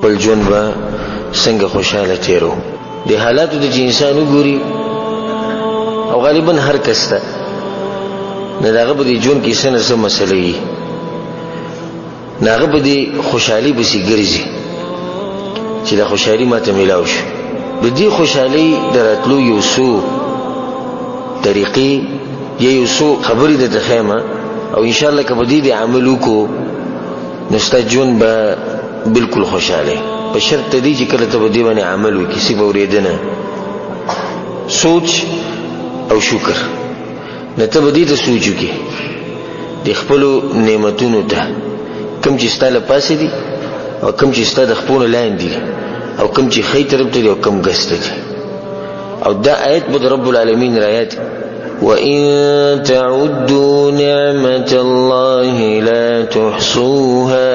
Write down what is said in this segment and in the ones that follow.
بل ژوند به څنګه خوشاله تیرو. د حالاتو د چې انسان وګوري او غالبا هر کس ته نه دغه به د ژوند کې څه نه څه مسله وي، نه هغه به د خوشحالي پسې ګرځي چې دا خوشحالي ماته میلاو شي. د دې خوشحالي د راتلو یو څو طریقې یا یو څو خبرې درته ښیم، او انشاءالله که په دې د عمل وکړو نو ستا ژوند به بالکل خوشحاله، په شرط ته دی چې کله ته په دې باندې عمل وکړي. صرف اورېدنه، سوچ او شکر. نه ته به دې ته سوچ وکړي د خپلو نعمتونو ته، کوم چې ستا له پاسه دي او کوم چې ستا د خپلو لاندې دي، او کوم چې ښی طرف ته دي او کوم ګس ته دي. او دا آیت به د رب العالمین رایات وَإِن تَعُدُّوا نِعْمَةَ اللَّهِ لَا تُحْصُوهَا.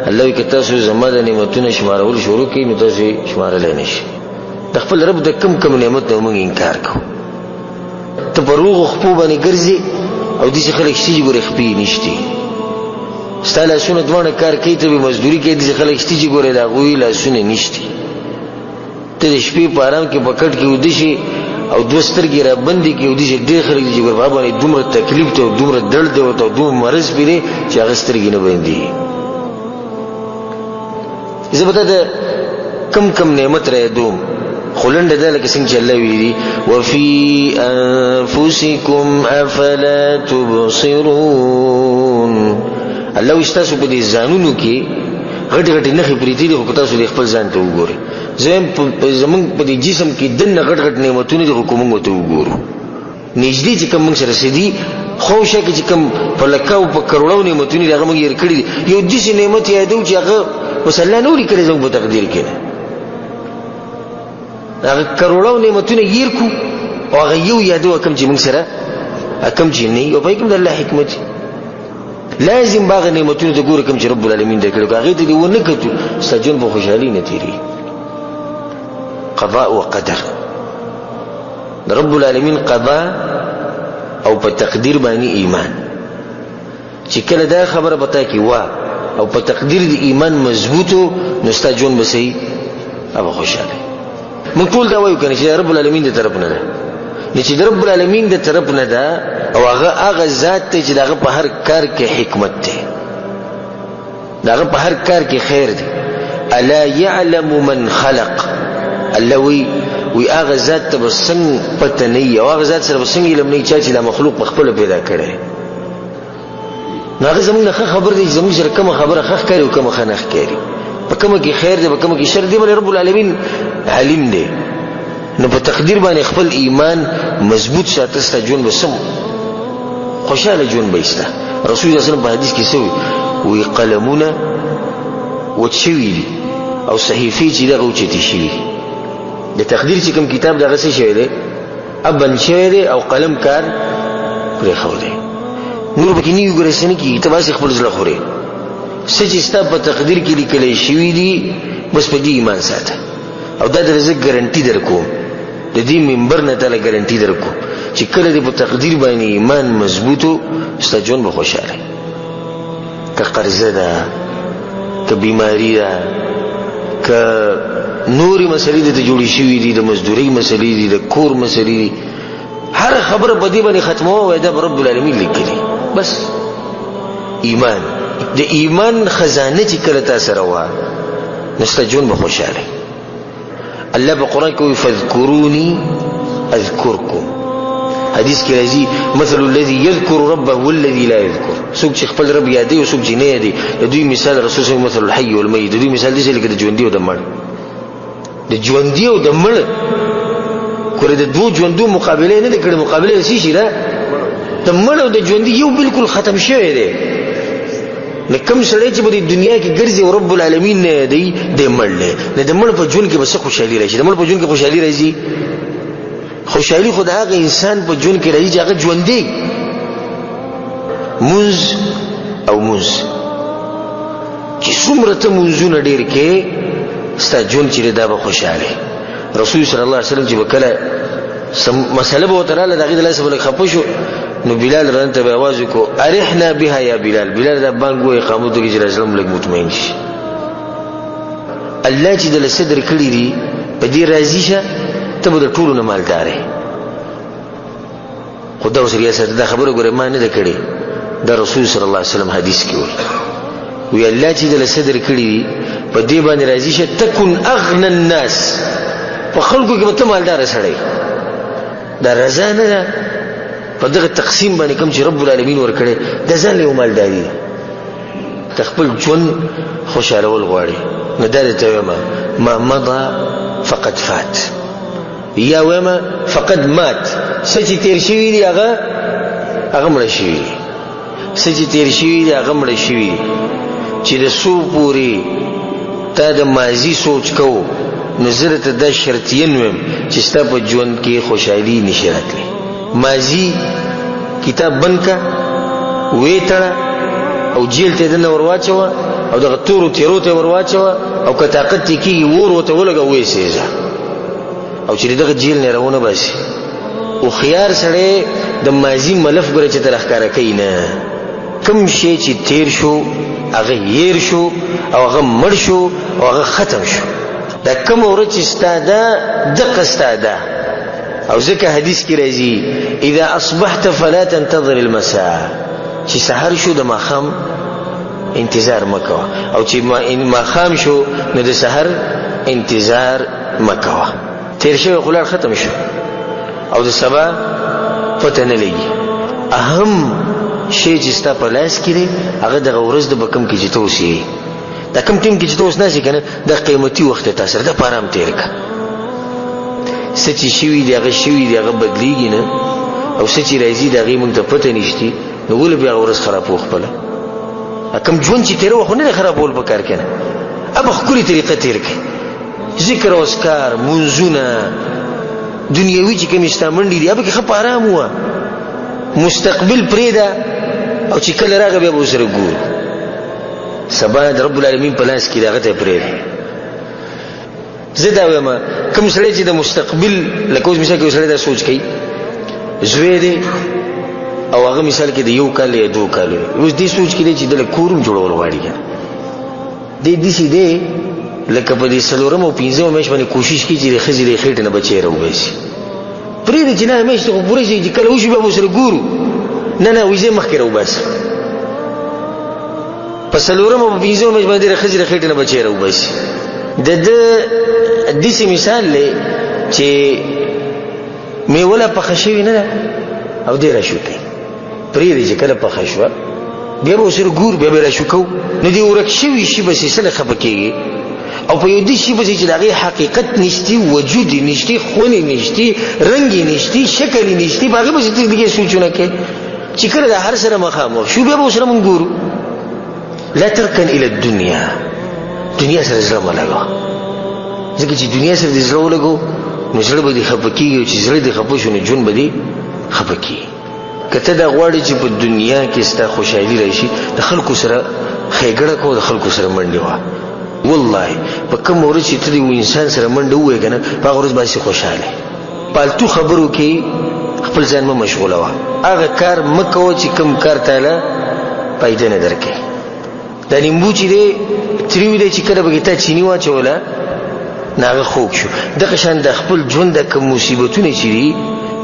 الله که تاسو زما د نعمتونو شمارول شروع کړئ نو تاسو شمارلی نشئ. د خپل رب د کم کم نعمت نه موږ انکار کوو. ته په روغو خپو باندې ګرځې او داسې خلک شته چې ګورې خپې نشتي، ستا لاسونه دواړه کار کوي، ته به مزدوري کوي، داسې خلک شته چې ګورې د هغوی لاسونه نشتي. ته د شپې په آرام کې په کټ کې ویده شي او دوه سترګې را بندې کړي، وداسې ډېر خلک دي چې ګوره په هغه باندې دومره تکلیف دی او دومره درد دی او دومره مرض پرې دی چې هغه سترګې نه بندېږي. زه به تا د کم کم نعمت را یادوم، خو لنډه دا لکه څنګه چې الله ویلي وفي انفسکم افلا تبصرون. الله وایي ستاسو په دې ځانونو کې غټې غټې نښې پرېتې دي، خو که تاسو دې خپل ځان ته وګورئ. زمونږ په دې جسم کې دننه غټ غټ نعمتونه دي، خو که موږ ورته وګورو نږدې چې کوم موږ سره رسېدي، خوشه کې چې کوم په لکاو په کروړو نعمتونه دي هغه موږ هېر کړي دي. یو داسې نعمت یادوو چې هغه اوس الله نه ولي کړی زموږ په تقدیر کې نه، هغه کروڑو نعمتونه هیر کو او هغه یو یادو کوم چې موږ سره کوم چې نه یو په کوم د الله حکمت لازم باغ نعمتونه ته ګوره کوم چې رب العالمین درکړي، هغه ته دی ونه کتو سجن په خوشحالي نه تیری. قضاء و قدر، رب العالمین قضاء او په تقدیر باندې ایمان، چې کله دا خبره پتا کی وا او په تقدیر دی ایمان مضبوطو نو ستا جون به صحیح او خوشاله. مونږ ټول دا وایو کنه چې رب العالمین دی طرف نه ده، نه چې رب العالمین دی طرف نه ده او هغه ذات ته چې دغه په هر کار کې حکمت ده، دغه په هر کار کې خیر دی. الا يعلم من خلق، الله وی هغه ذات ته بسنګ پته نه وي او هغه ذات سره بسنګ علم نه چا چې د مخلوق په خپل پیدا کړي. هغه زموږ نه خبر دی، زموږ سره کوم خبره خخ کوي او کوم خنخ کوي، په کومه کې خیر دی په کومه کې شر دی، بل رب العالمین علیم دی. نو په تقدیر باندې خپل ایمان مضبوط ساته ستا جون بسم خوشاله جون بيستا. رسول الله صلی الله علیه وسلم په حدیث کې سوی وی قلمونه وچوي دي او صحیفې چې دغه اوچتي شي د تقدیر چې کوم کتاب دغه څه شوی دی ابن شوی دی او قلم کار پرې خو دی نور به کې نیو ګرځنه کې ته واسه خپل ځل خوري سچ استا په تقدیر کې لیکل شوی دی، بس په دې ایمان ساته. او دا د رزق ګارانټي درکو، د دې منبر نه تعالی ګارانټي درکو چې کله دې په تقدیر باندې ایمان مضبوطو ستا جون به خوشاله. که قرضه ده، که بیماری ده، که نوري مسلې دې جوړې شوې دي، د مزدوري مسلې دي، د کور مسلې دي، هر خبره په دې باندې ختمه وای دا رب العالمین لیکلي. بس ایمان، د ایمان خزانه چې کله تاسو روا نستا جون به خوشاله. الله په قران کې فذكروني اذكركم، حدیث کې راځي مثل الذي يذكر ربه والذي لا يذكر. څوک چې خپل رب یادوي او څوک چې نه یادوي، د دوی مثال رسول الله مثل الحي والميت، د دوی مثال دي چې د ژوندۍ او د مړ، د ژوندۍ او د مړ کله د دوه ژوندو مقابله نه کړي، مقابله شي ده د مړ او د ژوندۍ یو بالکل ختم شوی دی. نه کوم سړی چې په دنیا کې ګرځي او رب العالمین نه دی د مړ نه د مړ په ژوند کې بس خوشحالي راشي. د مړ په ژوند کې خوشحالي راځي، خوشحالي خو د هغه انسان په ژوند کې راځي چې هغه ژوندۍ منځ او منځ چې څومره ته منځونه ډېر کې ستا ژوند چې دا به خوشحاله. رسول صلی الله علیه وسلم چې وکړه مسله به وتراله دغه د لاسه بل خپو شو نو بلال رانته به आवाज وکړو ارحنا بها یا بلال، بلال دا بانګ وې قامت کې چې رسول الله مطمئن شي. الله چې د صدر کړی دي په دې راضي شه ته به د ټولو نه مالدار یې. خدا اوس ریاست دا خبره ګوره ما نه ده کړې، دا رسول صلی الله علیه وسلم حدیث کې وی الله چې د صدر کړی دي په دې باندې راضي شه تکون اغنى الناس، په خلکو کې به ته مالدار سړی. دا رضا نه ده په دغه تقسیم باندې کوم چې رب العالمین ورکړي د ځان له مالداري تخپل ژوند خوشالول غواړي. نو دا ته وایم ما مضى فقد فات، یا وایم فقد مات. سچ تیر شوی دی هغه مړ شوی دی، سچ تیر شوی دی هغه مړ شوی دی. چې د سو پوری تا د ماضی سوچ کو نو زه ته دا شرطین ویم چې ستا په ژوند کې خوشحالي نشي راتلی. ماضی کتاب بند کا وې تړه او جیل ته دنه ورواچوه او دغه تورو تیرو ته ورواچوه او که طاقت تی کېږي ور ورته ولګه وې سېځه او چې دغه جیل نه راونه باسي. او خيار سره د ماضی ملف ګره چې تر ښکارا کوي نه، کوم شی چې تیر شو هغه هیر شو او هغه مړ شو او هغه ختم شو. دا کوم ورځ چې ستاده دقه ستاده. او ځکه حدیث کې راځي اذا اصبحت فلا تنتظر المساء، چې سحر شو د ماخام انتظار مکوه، او چې ماخام شو نو د سحر انتظار مکوه. تیر شوی خلال ختم شو او د سبا پته نه لګي. اهم شی چې ستا په لاس کې دی هغه دغه ورځ د بکم کې چې توسي دا کم ټیم کې چې توس ناسي کنه د قیمتي وخت ته سره د پارام تیر کا. سچې شوی دی هغه شوی دی هغه بدلیږي نه، او سچې راځي د هغې موږ ته پته نشتی. نو ولې بیا ورځ خرابو خپله کم ژوند چې تېره خو نه دی خرابول په کار کې نه، ابه ښکلې طریقه تېر کړي. ذکر او اذکار منځونه دنیوي چې کومې ستا منډې دي هغه کې ښه په ارام ووه. مستقبل پرېږده او چې کله راغی بیا به ورسره ګورو. سبا د رب العالمین په لاس کې دی هغه ته یې پرېږده. زه دا وایم کوم سړی چې د مستقبل لکه اوس مثال کې یو سړی دا سوچ کوي زوی دی او هغه مثال کې د 1 کال یا 2 کال اوس دې سوچ کې دی چې دله کور هم جوړول غواړي کنه. دې داسې دی لکه په دې 4 او 5 میاشت باندې کوشش کوي چې د ښځې د خېټې نه بچی راوباسي. پرېږدي چې نه میاشتې خو پوره شي چې کله وشي بیا به ورسره ګورو. نه وایي زه مخکې راوباسم. په 4 او 5 میاشت باندې د ښځې د خېټې نه بچی راوباسي. د داسې مثال دی چې میوله پخه شوې نه ده او دی راشو کوي. پرېږدي چې کله پخه شوه بیا به ورسره ګورو بیا به راشو کوو. نو دې ورک شوي شي بسې سله خفه کېږي او په یو دې شي بسې چې د هغې حقیقت نشتي، وجود یې نشتي، خونې نشتي، رنګ یې نشتي، شکل یې نشتي، په هغې بسې ته دغې سوچونه کوې چې کله د هر سره مخامخ شو بیا به ورسره مونږ ګورو. لا ترکن الی الدنیا، دنیا سره زړه مه لګوه، ځکه چې دنیا سره دې زړه ولګو نو زړه به دې خفه کېږي او چې زړه دې خفه شو نو ژوند به دې خفه کېږي. که ته دا غواړې چې په دنیا کې ستا خوشحالي راشي د خلکو سره ښېګړه کوه، د خلکو سره منډې وه. والله په کوم ورځ چې ته د یو انسان سره منډه ووایې که نه په هغه ورځ باسې خوشحاله. پالتو خبرو کې خپل ځان مه مشغولوه. هغه کار مه کوه چې کوم کار تاله فایده نه درکوي. دا نیمبو چې دی تریو دی چې کله پکې تا چیني واچوله نو هغه خوږ شو. دغه شان د خپل ژوند د کوم مصیبتونه چې دي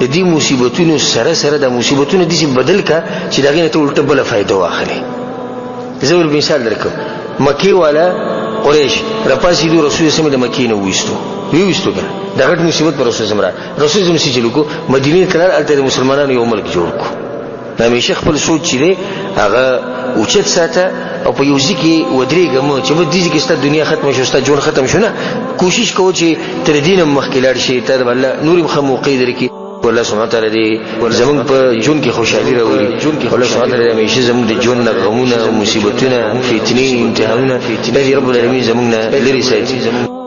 د دې مصیبتونو سره سره د مصیبتونو داسې بدل کا چې د هغې نه ته الټه بله فایده واخلې. زه ور مثال درکوم. مکې والا قریش راپاسېدو رسول صلی د مکې نه وویستو که د غټ مصیبت پر رسول صلی رسول صلی چې چلو کو مدینې ته لاړ، هلته د مسلمانانو یو ملک جوړ کو. همیشه خپل سوچ چې دی هغه اوچت ساته او په یو ځای کې ودرېږه مه چې بس دې ځای کې ستا دنیا ختمه شو ستا ژوند ختم شو. نه، کوشش کوه چې تر دې نه مخکې لاړ شي، ته د الله نور هم ښه موقع درکړي. الله سبحانه تعالی دې زمونږ په ژوند کې خوشحالي راولي. الله سبحانه تعالی همیشه زمونږ د ژوند نه غمونه، مصیبتونه، فتنې، امتحانونه دې رب العالمین زمونږ نه لرې ساتي.